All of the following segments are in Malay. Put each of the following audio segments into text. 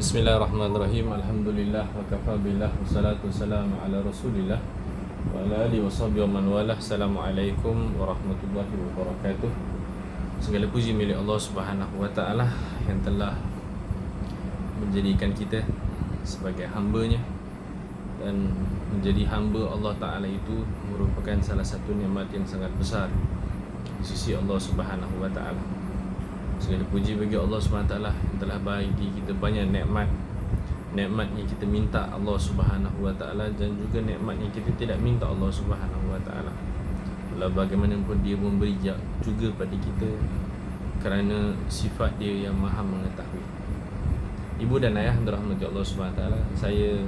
Bismillahirrahmanirrahim. Alhamdulillah wa kafa billah wassalatu wassalamu ala Rasulillah wa ala alihi washabihi wa man walah. Assalamualaikum warahmatullahi wabarakatuh. Segala puji milik Allah Subhanahu wa taala yang telah menjadikan kita sebagai hamba-Nya, dan menjadi hamba Allah Taala itu merupakan salah satu nikmat yang sangat besar di sisi Allah Subhanahu wa taala. Segala puji bagi Allah SWT yang telah bagi kita banyak nikmat. Nikmat yang kita minta Allah Subhanahu wa taala, dan juga nikmat yang kita tidak minta Allah Subhanahu wa taala. Walau bagaimanapun dia memberi juga pada kita kerana sifat dia yang maha mengetahui. Ibu dan ayah dirahmati Allah Subhanahu wa taala, saya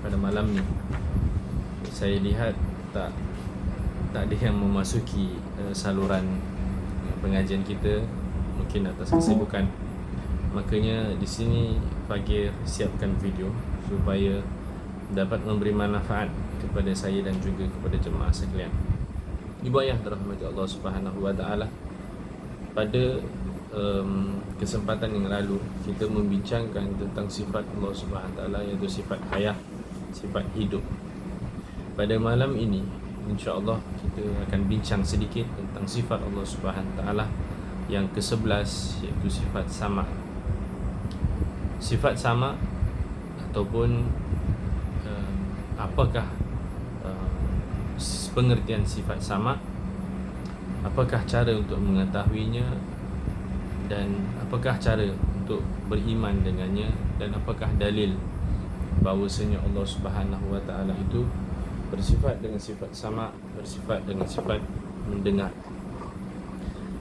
pada malam ni saya lihat tak ada yang memasuki saluran pengajian kita, mungkin atas kesibukan. Makanya di sini Fagir siapkan video supaya dapat memberi manfaat kepada saya dan juga kepada jemaah sekalian. Ibu ayah dirahmati Allah Subhanahu wa taala, pada kesempatan yang lalu kita membincangkan tentang sifat Allah Subhanahu wa taala, iaitu sifat hayat, sifat hidup. Pada malam ini insya-Allah kita akan bincang sedikit tentang sifat Allah Subhanahu wa taala yang ke-11, iaitu sifat sama. Sifat sama ataupun apakah pengertian sifat sama, apakah cara untuk mengetahuinya, dan apakah cara untuk beriman dengannya, dan apakah dalil bahawasanya Allah Subhanahu wa taala itu bersifat dengan sifat sama, bersifat dengan sifat mendengar.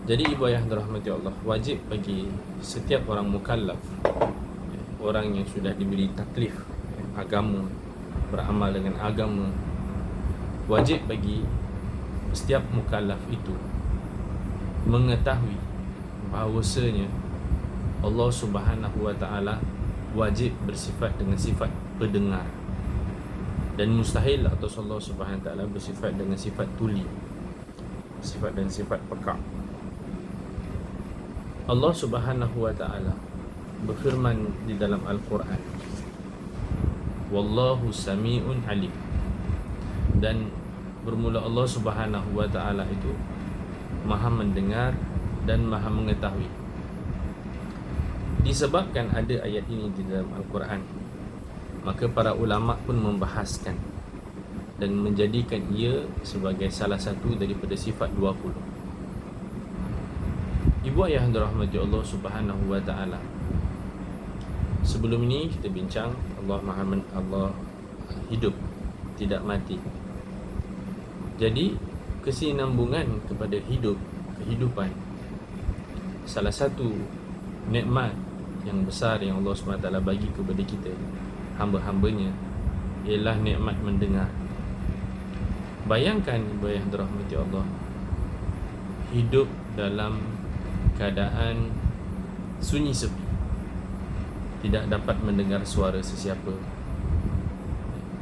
Jadi ibu ayah dirahmati Allah, wajib bagi setiap orang mukallaf, orang yang sudah diberi taklif agama, beramal dengan agama, wajib bagi setiap mukallaf itu mengetahui bahawasanya Allah Subhanahu wa taala wajib bersifat dengan sifat pendengar, dan mustahil atas Allah Subhanahu wa taala bersifat dengan sifat tuli, sifat dan sifat peka. Allah Subhanahu wa taala berfirman di dalam Al-Quran, Wallahu sami'un alim, dan bermula Allah Subhanahu wa taala itu maha mendengar dan maha mengetahui. Disebabkan ada ayat ini di dalam Al-Quran, maka para ulama pun membahaskan dan menjadikan ia sebagai salah satu daripada sifat 20. Ibu ayah dirahmati Allah Subhanahu wa taala, sebelum ini kita bincang Allah hidup, tidak mati. Jadi kesinambungan kepada kehidupan, salah satu nikmat yang besar yang Allah SWT bagi kepada kita, hamba-hambanya, ialah nikmat mendengar. Bayangkan ibu yang dirahmati Allah, hidup dalam keadaan sunyi sepi, tidak dapat mendengar suara sesiapa,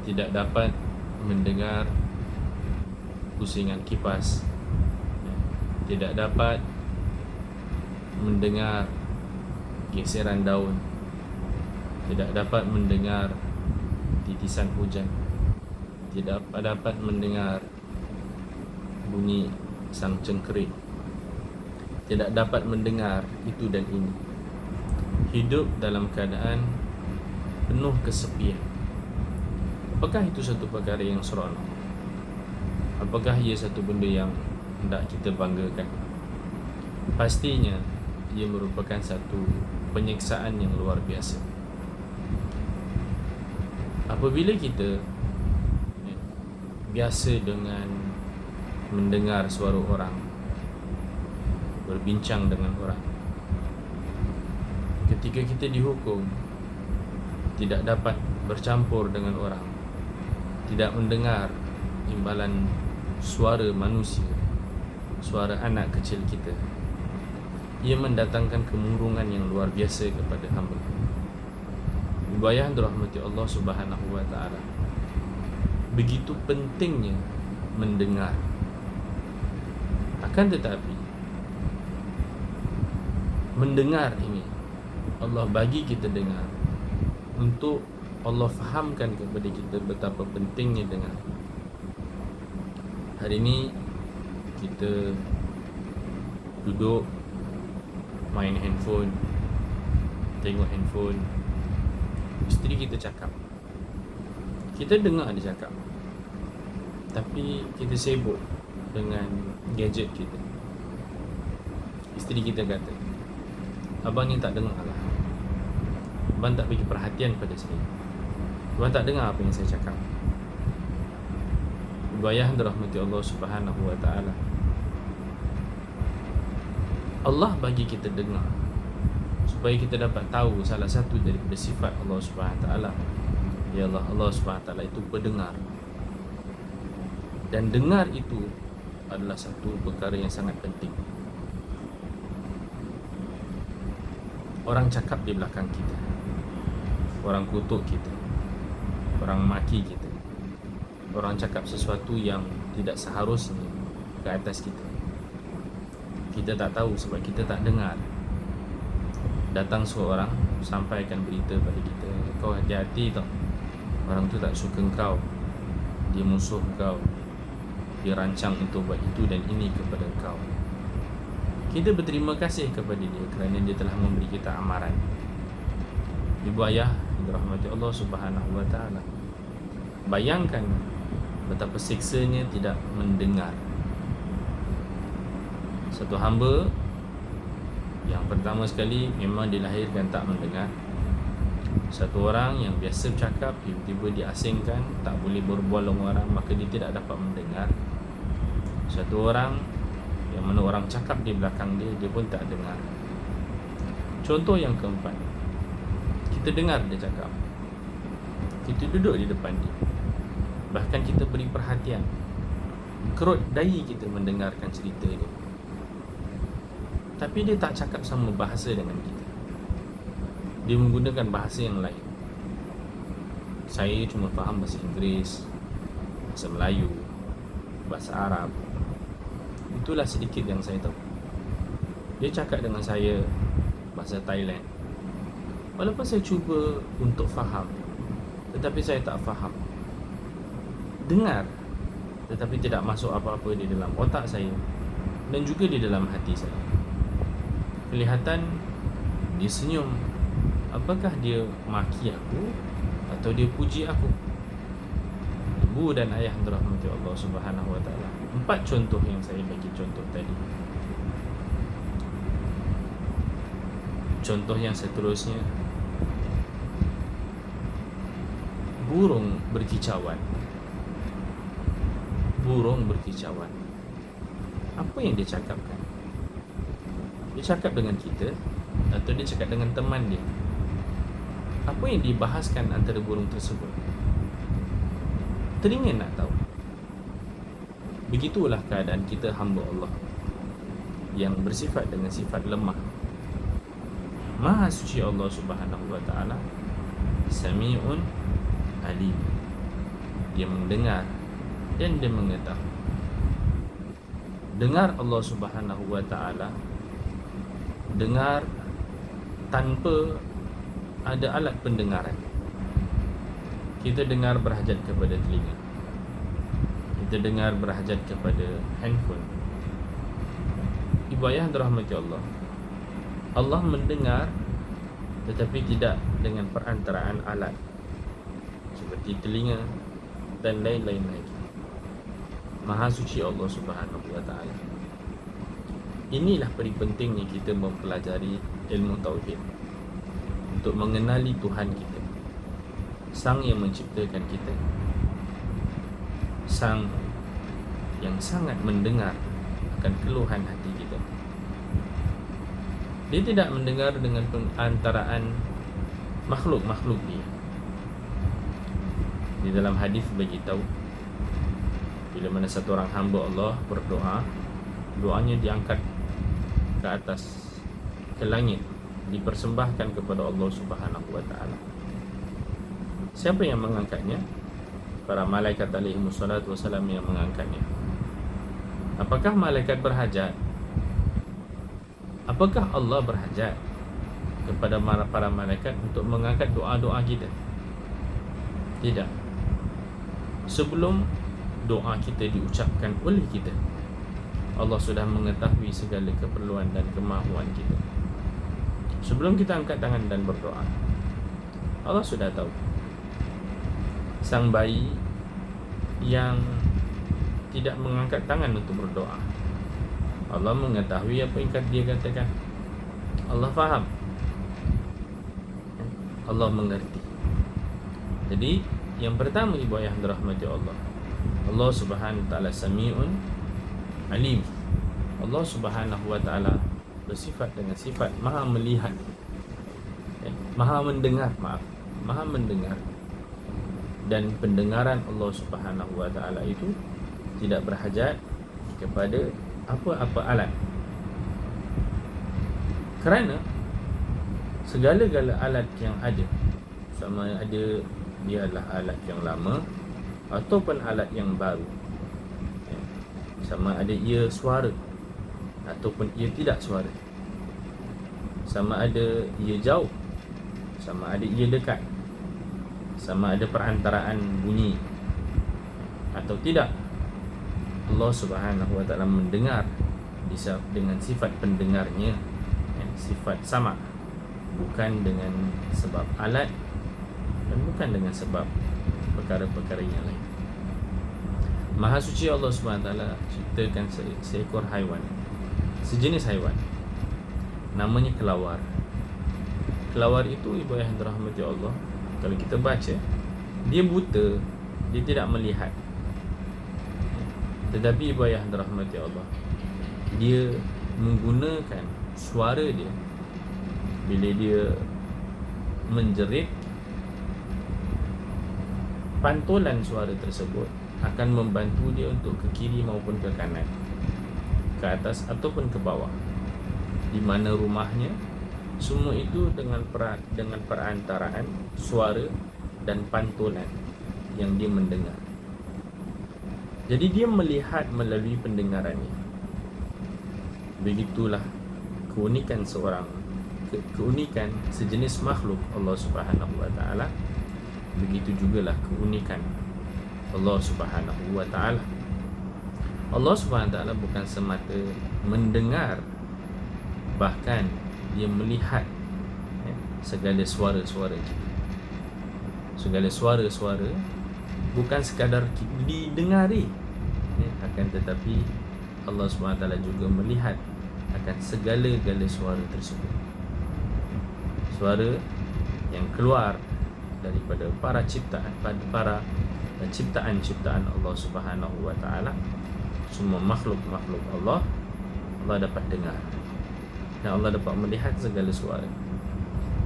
tidak dapat mendengar pusingan kipas, tidak dapat mendengar geseran daun, tidak dapat mendengar titisan hujan, tidak dapat mendengar bunyi sang cengkerik, tidak dapat mendengar itu dan ini. Hidup dalam keadaan penuh kesepian. Apakah itu satu perkara yang seronok? Apakah ia satu benda yang hendak kita banggakan? Pastinya ia merupakan satu penyiksaan yang luar biasa. Apabila kita biasa dengan mendengar suara orang, berbincang dengan orang, ketika kita dihukum tidak dapat bercampur dengan orang, tidak mendengar imbalan suara manusia, suara anak kecil kita, ia mendatangkan kemurungan yang luar biasa kepada hamba. Ibu ayah dirahmati Allah Subhanahu wa taala, begitu pentingnya mendengar. Akan tetapi mendengar ini Allah bagi kita dengar untuk Allah fahamkan kepada kita betapa pentingnya dengar. Hari ini kita duduk main handphone, tengok handphone, isteri kita cakap, kita dengar dia cakap, tapi kita sibuk dengan gadget kita. Isteri kita kata, abang ni tak dengar lah, abang tak bagi perhatian pada saya, abang tak dengar apa yang saya cakap. Ibu ayah dirahmati Allah Subhanahu wa ta'ala, Allah bagi kita dengar supaya kita dapat tahu salah satu daripada sifat Allah Subhanahu wa ta'ala ialah Allah Subhanahu wa ta'ala itu pendengar. Dan dengar itu adalah satu perkara yang sangat penting. Orang cakap di belakang kita, orang kutuk kita, orang maki kita, orang cakap sesuatu yang tidak seharusnya ke atas kita, kita tak tahu sebab kita tak dengar. Datang seorang sampaikan berita pada kita, kau hati-hati tau, orang tu tak suka kau, dia musuh kau, dia rancang untuk buat itu dan ini kepada kau. Kita berterima kasih kepada dia kerana dia telah memberi kita amaran. Ibu ayah dirahmati Allah Subhanahu wa ta'ala, bayangkan betapa siksanya tidak mendengar. Satu hamba yang pertama sekali memang dilahirkan tak mendengar. Satu orang yang biasa bercakap, tiba-tiba diasingkan, tak boleh berbual dengan orang, maka dia tidak dapat mendengar. Satu orang yang mana orang cakap di belakang dia, dia pun tak dengar. Contoh yang keempat, kita dengar dia cakap, kita duduk di depan dia, bahkan kita beri perhatian, kerut dahi kita mendengarkan cerita dia, tapi dia tak cakap sama bahasa dengan kita, dia menggunakan bahasa yang lain. Saya cuma faham bahasa Inggeris, bahasa Melayu, bahasa Arab. Itulah sedikit yang saya tahu. Dia cakap dengan saya bahasa Thailand, walaupun saya cuba untuk faham, tetapi saya tak faham. Dengar, tetapi tidak masuk apa-apa di dalam otak saya dan juga di dalam hati saya. Kelihatan dia senyum. Apakah dia maki aku atau dia puji aku? Ibu dan ayah dirahmati Allah Subhanahu wa ta'ala, 4 contoh yang saya bagi contoh tadi. Contoh yang seterusnya, burung berkicauan. Burung berkicauan, apa yang dia cakapkan? Dia cakap dengan kita atau dia cakap dengan teman dia? Apa yang dibahaskan antara burung tersebut? Teringin nak tahu. Begitulah keadaan kita hamba Allah yang bersifat dengan sifat lemah. Maha suci Allah Subhanahu wa ta'ala, Sami'un Alim, dia mendengar dan dia mengetahui. Dengar Allah Subhanahu wa ta'ala, dengar tanpa ada alat pendengaran. Kita dengar berhajat kepada telinga, kita dengar berhajat kepada handphone. Ibu ayah dirahmati Allah, Allah mendengar tetapi tidak dengan perantaraan alat seperti telinga dan lain-lain lagi. Maha suci Allah Subhanahu wa ta'ala. Inilah pentingnya kita mempelajari ilmu tauhid untuk mengenali Tuhan kita, Sang yang menciptakan kita, Sang yang sangat mendengar akan keluhan hati kita. Dia tidak mendengar dengan pengantaraan makhluk-makhluk dia. Di dalam hadis beritahu, bila mana satu orang hamba Allah berdoa, doanya diangkat ke atas, ke langit, dipersembahkan kepada Allah Subhanahu wa ta'ala. Siapa yang mengangkatnya? Para malaikat alaihi wassalatu wassalam yang mengangkatnya. Apakah malaikat berhajat? Apakah Allah berhajat? kepada para malaikat untuk mengangkat doa-doa kita. Tidak. Sebelum doa kita diucapkan oleh kita, Allah sudah mengetahui segala keperluan dan kemahuan kita. Sebelum kita angkat tangan dan berdoa, Allah sudah tahu. Sang bayi yang tidak mengangkat tangan untuk berdoa, Allah mengetahui apa yang dia katakan. Allah faham, Allah mengerti. Jadi yang pertama, ibu ayah dirahmati Allah, Allah Subhanahu wa taala Sami'un Alim. Allah Subhanahu wa taala bersifat dengan sifat Maha melihat, Maha mendengar, Maha mendengar. Dan pendengaran Allah Subhanahu wa taala itu tidak berhajat kepada apa-apa alat. Kerana segala-gala alat yang ada, sama ada dia adalah alat yang lama ataupun alat yang baru, sama ada ia suara ataupun ia tidak suara, sama ada ia jauh, sama ada ia dekat, sama ada perantaraan bunyi atau tidak, Allah Subhanahu wa taala mendengar dengan sifat pendengarnya, sifat sama, bukan dengan sebab alat dan bukan dengan sebab perkara-perkara yang lain. Maha suci Allah SWT ciptakan seekor haiwan, sejenis haiwan, namanya kelawar. Kelawar itu, ibu ayah dirahmati Allah, kalau kita baca, dia buta, dia tidak melihat. Tetapi ibu ayah dirahmati Allah, dia menggunakan suara dia. Bila dia menjerit, pantulan suara tersebut akan membantu dia untuk ke kiri maupun ke kanan, ke atas ataupun ke bawah, di mana rumahnya. Semua itu dengan perantaraan suara dan pantulan yang dia mendengar. Jadi dia melihat melalui pendengarannya. Begitulah keunikan keunikan sejenis makhluk Allah Subhanahu wa taala. Begitu jugalah keunikan Allah Subhanahu wa taala. Allah Subhanahu wa taala bukan semata mendengar, bahkan dia melihat segala suara-suara kita. Segala suara-suara bukan sekadar didengari, akan tetapi Allah SWT juga melihat akan segala-gala suara tersebut. Suara yang keluar daripada para ciptaan Allah Subhanahu wa taala, semua makhluk-makhluk Allah dapat dengar dan Allah dapat melihat segala suara.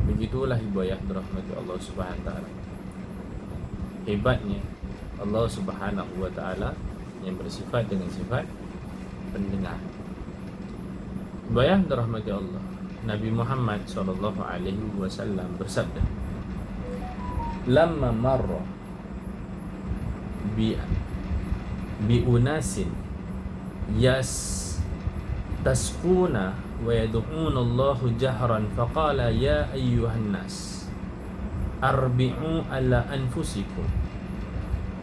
Begitulah ibu ayah dirahmati Allah Subhanahu wa taala. Hebatnya Allah Subhanahu wa taala yang bersifat dengan sifat pendengar. Ibu ayah dirahmati Allah, Nabi Muhammad sallallahu alaihi wasallam bersabda, "Lamma marra bi unasin tasquna wa yad'una Allah jahran faqala ya ayyuhan nas arbi'u ala anfusikum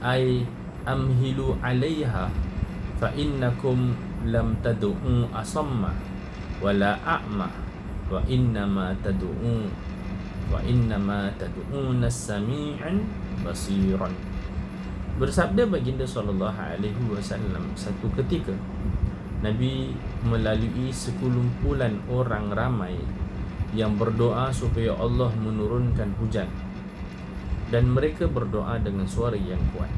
ay amhilu 'alayha fa innakum lam tad'u asamma wala a'ma wa innama tad'una sami'an basiran." Bersabda baginda sallallahu alaihi wasallam, satu ketika Nabi melalui sekumpulan orang ramai yang berdoa supaya Allah menurunkan hujan, dan mereka berdoa dengan suara yang kuat.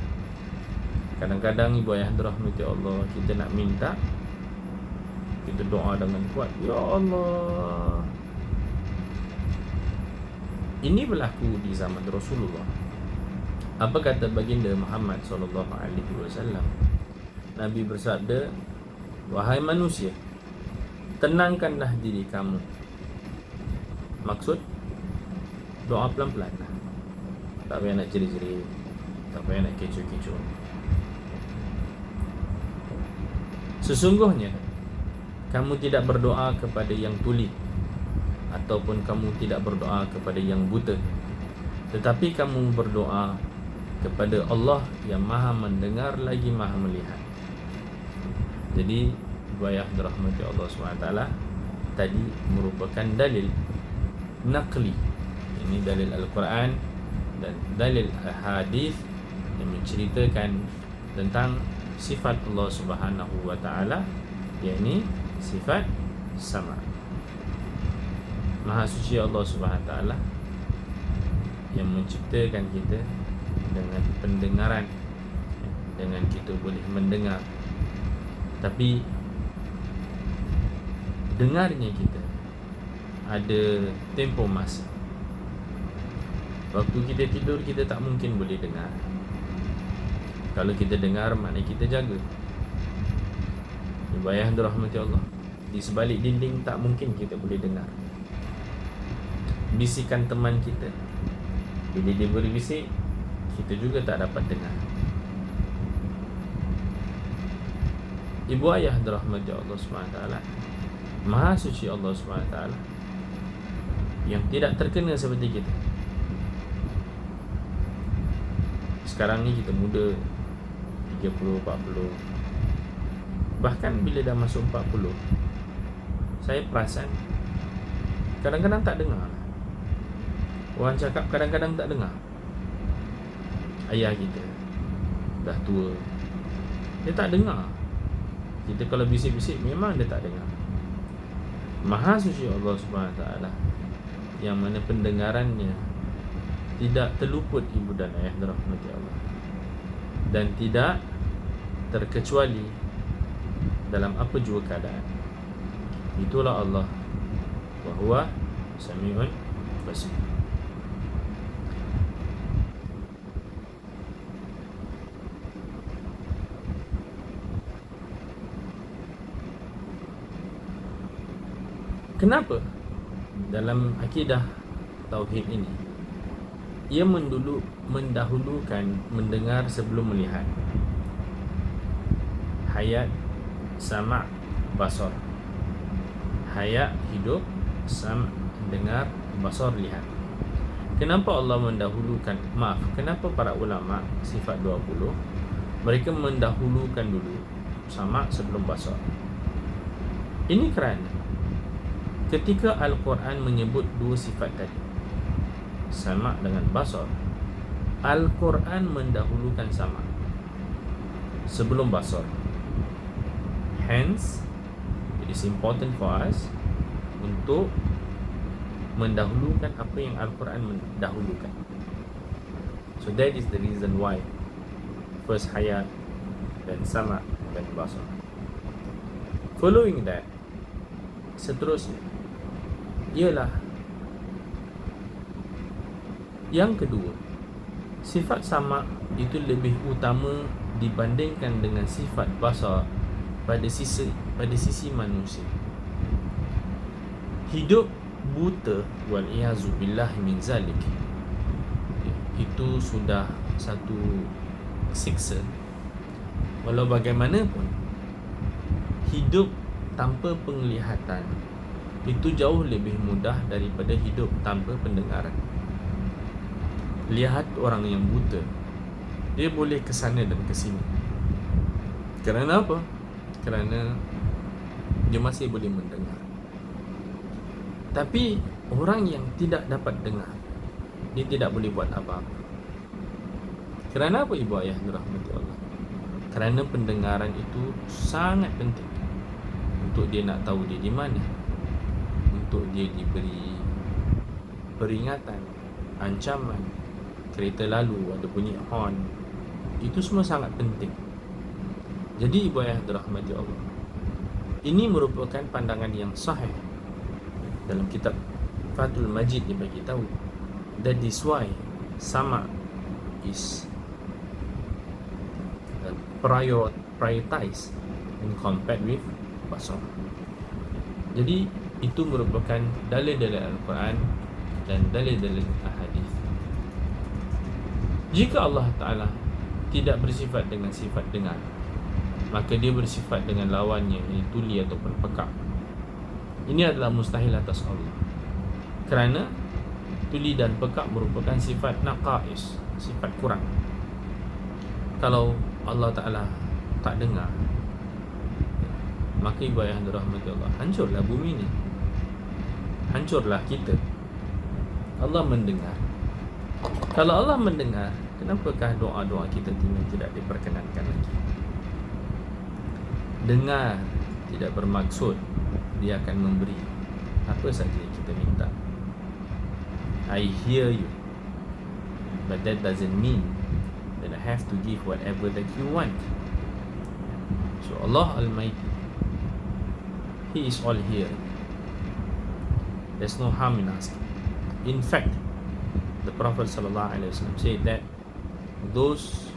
Kadang-kadang ibu ayah dirahmati Allah, kita nak minta, kita doa dengan kuat, ya Allah. Ini berlaku di zaman Rasulullah. Apa kata baginda Muhammad sallallahu alaihi wasallam? Nabi bersabda, "Wahai manusia, tenangkanlah diri kamu." Maksud doa pelan-pelan. Tak payah nak jerit-jerit, tak payah nak kecoh-kecoh. Sesungguhnya kamu tidak berdoa kepada yang tuli, ataupun kamu tidak berdoa kepada yang buta, tetapi kamu berdoa kepada Allah yang maha mendengar lagi maha melihat. Jadi ibadah dirahmati Allah SWT tadi merupakan dalil naqli, ini dalil Al-Quran dan dalil hadis yang menceritakan tentang sifat Allah Subhanahu wa taala, yakni sifat sama. Maha suci Allah Subhanahu wa taala yang menciptakan kita dengan pendengaran, dengan kita boleh mendengar, tapi dengarnya kita ada tempoh masa. Waktu kita tidur, kita tak mungkin boleh dengar. Kalau kita dengar, maknanya kita jaga. Ibadah dirahmati Allah, di sebalik dinding tak mungkin kita boleh dengar. Bisikan teman kita, bila dia berbisik, kita juga tak dapat dengar. Ibu ayah dirahmati Allah SWT, maha suci Allah SWT, yang tidak terkena seperti kita. Sekarang ni kita muda, 30, 40, bahkan bila dah masuk 40, saya perasan kadang-kadang tak dengar. Orang cakap kadang-kadang tak dengar. Ayah kita dah tua, dia tak dengar. Kita kalau bisik-bisik, memang dia tak dengar. Maha suci Allah SWT, yang mana pendengarannya tidak terluput ibu dan ayah dirahmati Allah, dan tidak terkecuali dalam apa jua keadaan. Itulah Allah, wa huwa sami'un basir. Kenapa dalam akidah tauhid ini ia mendahulukan mendengar sebelum melihat? Hayat, sama', basar. Hayat, hidup, sam', dengar, basar, lihat. Kenapa Allah mendahulukan? Kenapa para ulama sifat 20 mereka mendahulukan dulu sama' sebelum basar? Ini kerana ketika Al-Quran menyebut dua sifat tadi, sama' dengan basar, Al-Quran mendahulukan sama' sebelum basar. Hence, it is important for us untuk mendahulukan apa yang Al-Quran mendahulukan. So that is the reason why first hayat, then sama', then basar. Following that, seterusnya ialah yang kedua, sifat sama' itu lebih utama dibandingkan dengan sifat basar pada sisi manusia. Hidup buta, wal-iyazu billah min zalik, itu sudah satu siksa. Walau bagaimanapun, hidup tanpa penglihatan itu jauh lebih mudah daripada hidup tanpa pendengaran. Lihat orang yang buta, dia boleh ke sana dan ke sini. Kerana apa? Kerana dia masih boleh mendengar. Tapi orang yang tidak dapat dengar, dia tidak boleh buat apa-apa. Kerana apa ibu ayah dirahmati Allah? Kerana pendengaran itu sangat penting untuk dia nak tahu dia di mana, untuk dia diberi peringatan, ancaman, kereta lalu, ada bunyi horn. Itu semua sangat penting. Jadi ibu ayah dirahmati Allah, ini merupakan pandangan yang sahih. Dalam kitab Fathul Majid dia bagi tahu, that is why sama' is prioritized in compared with basar. Jadi itu merupakan dalil-dalil Al-Quran dan dalil-dalil Ahadith. Jika Allah Ta'ala tidak bersifat dengan sifat dengar, maka dia bersifat dengan lawannya, iaitu tuli ataupun pekak. Ini adalah mustahil atas Allah. Kerana tuli dan pekak merupakan sifat naqais, sifat kurang. Kalau Allah Ta'ala tak dengar, maka ibu ayah dirahmati Allah, hancurlah bumi ni, hancurlah kita. Allah mendengar. Kalau Allah mendengar, kenapakah doa-doa kita tidak diperkenankan lagi? Dengar tidak bermaksud Dia akan memberi apa saja yang kita minta. I hear you, but that doesn't mean that I have to give whatever that you want. So Allah Almighty, He is all hearing. There's no harm in asking. In fact, the Prophet ﷺ said that those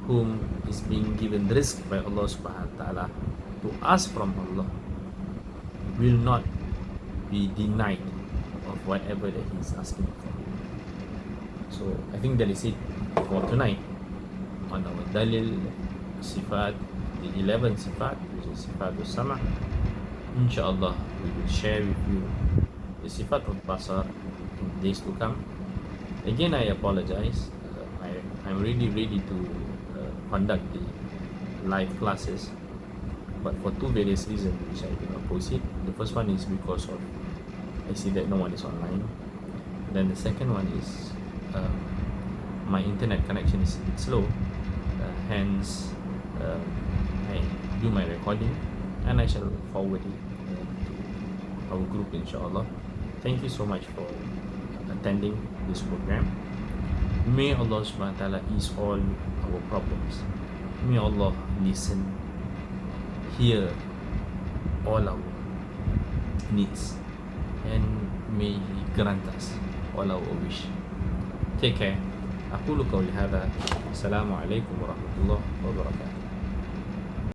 whom is being given rizq by Allah subhanahu wa ta'ala to ask from Allah will not be denied of whatever that he is asking for. So I think that is it for tonight on our dalil sifat, the 11 sifat, which is sifat al-sama'. Inshallah we will share with you the sifat al-basar in days to come. Again, I apologize. I'm really ready to conduct the live classes, but for two various reasons which I will proceed. The first one is because of I see that no one is online. Then the second one is my internet connection is slow, hence I do my recording and I shall forward it to our group, inshallah. Thank you so much for attending this program. May Allah subhanahu wa ta'ala ease all our problems. May Allah listen, hear all our needs, and may He grant us all our wish. Take care. أقول قولي هذا. السلام عليكم ورحمة الله وبركاته.